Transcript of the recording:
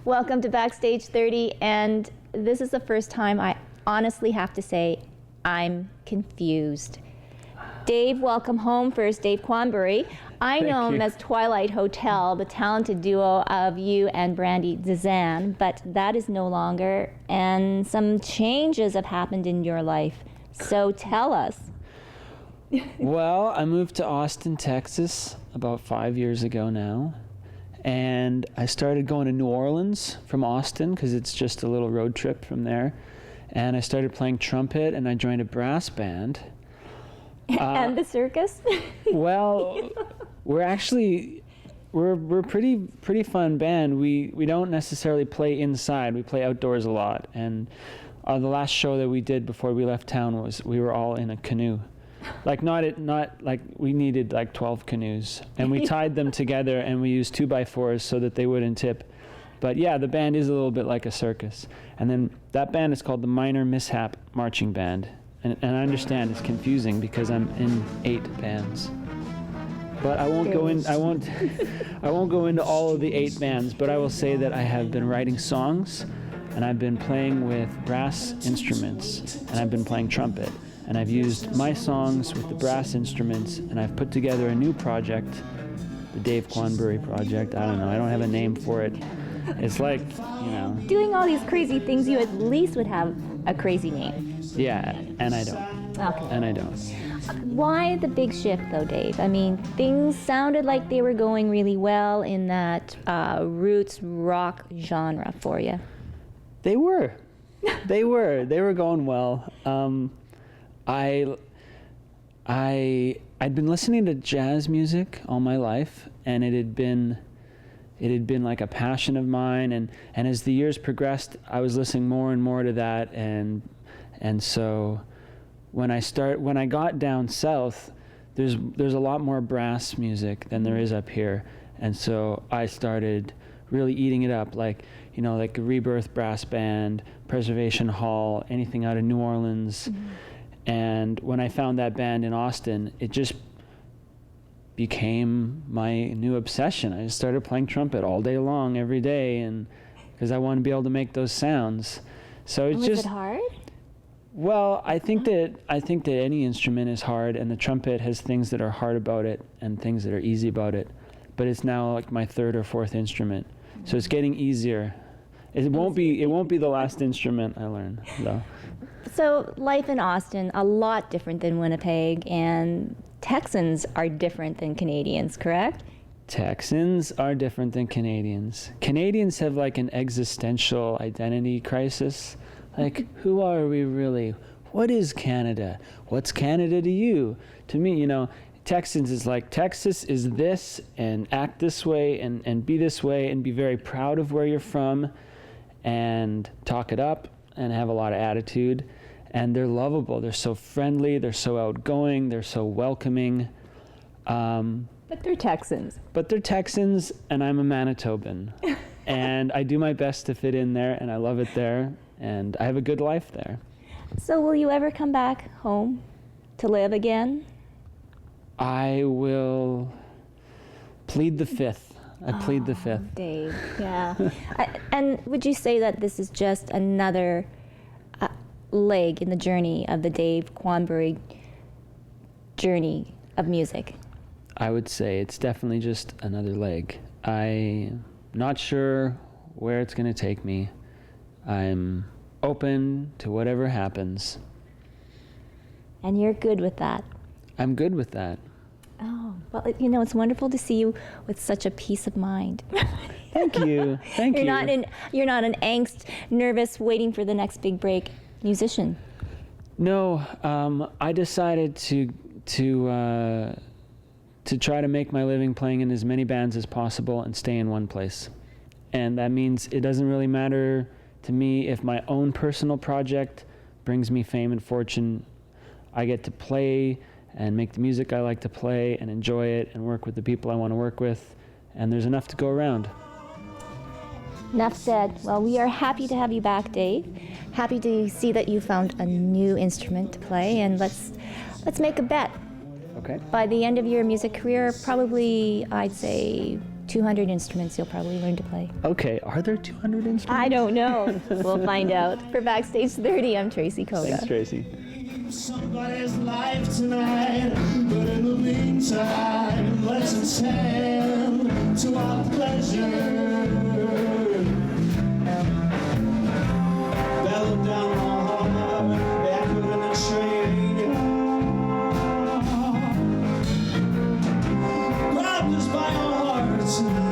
Welcome to Backstage 30, and this is the first time I honestly have to say I'm confused. Dave, welcome home first, Dave Quanbury. I know him as Twilight Hotel, the talented duo of you and Brandy Zazan, but that is no longer, and some changes have happened in your life. So tell us. Well, I moved to Austin, Texas about 5 years ago now. And I started going to New Orleans from Austin because it's just a little road trip from there. And I started playing trumpet, and I joined a brass band. And the circus? Well, we're pretty fun band. We don't necessarily play inside. We play outdoors a lot. And the last show that we did before we left town was we were all in a canoe. Like not like we needed like 12 canoes, and we tied them together, and we used 2x4s so that they wouldn't tip. But yeah, the band is a little bit like a circus. And then that band is called the Minor Mishap Marching Band, and I understand it's confusing because I'm in 8 bands. But I won't go into all of the 8 bands. But I will say that I have been writing songs, and I've been playing with brass instruments, and I've been playing trumpet. And I've used my songs with the brass instruments, and I've put together a new project, the Dave Quanbury project. I don't know, I don't have a name for it. It's like, you know. Doing all these crazy things, you at least would have a crazy name. Yeah, and I don't. Okay. And I don't. Why the big shift though, Dave? I mean, things sounded like they were going really well in that roots rock genre for you. They were. They were going well. I'd been listening to jazz music all my life, and it had been like a passion of mine, and as the years progressed, I was listening more and more to that, and so when I got down south, there's a lot more brass music than there is up here, and so I started really eating it up, like a Rebirth Brass Band, Preservation Hall, anything out of New Orleans. Mm-hmm. And when I found that band in Austin, it just became my new obsession. I just started playing trumpet all day long, every day, and because I wanted to be able to make those sounds. So it's Was it hard? Well, I think that any instrument is hard, and the trumpet has things that are hard about it and things that are easy about it. But it's now like my 3rd or 4th instrument, so it's getting easier. It won't be the last instrument I learn, though. So life in Austin, a lot different than Winnipeg, and Texans are different than Canadians, correct? Texans are different than Canadians. Canadians have like an existential identity crisis. Like, who are we really? What is Canada? What's Canada to you? To me, Texans is like, Texas is this, and act this way, and be this way, and be very proud of where you're from, and talk it up, and have a lot of attitude. And they're lovable. They're so friendly. They're so outgoing. They're so welcoming. But they're Texans. And I'm a Manitoban. And I do my best to fit in there, and I love it there, and I have a good life there. So will you ever come back home to live again? I will plead the 5th. I plead the 5th. Dave, yeah. And would you say that this is just another leg in the journey of the Dave Quanbury journey of music? I would say it's definitely just another leg. I'm not sure where it's going to take me. I'm open to whatever happens. And you're good with that? I'm good with that. Oh, well, it's wonderful to see you with such a peace of mind. Thank you. Thank you. You're not an angst, nervous, waiting for the next big break musician. No, I decided to try to make my living playing in as many bands as possible and stay in one place. And that means it doesn't really matter to me if my own personal project brings me fame and fortune. I get to play and make the music I like to play and enjoy it and work with the people I want to work with, and there's enough to go around. Enough said. Well, we are happy to have you back, Dave. Happy to see that you found a new instrument to play, and let's make a bet. Okay. By the end of your music career, probably I'd say 200 instruments you'll probably learn to play. Okay, are there 200 instruments? I don't know. We'll find out. For Backstage 30, I'm Tracy Koga. Thanks, Tracy. Somebody's life tonight, but in the meantime, let's attend to our pleasure. Bellow down our heart, echoing in the train. Grabbed us by our hearts.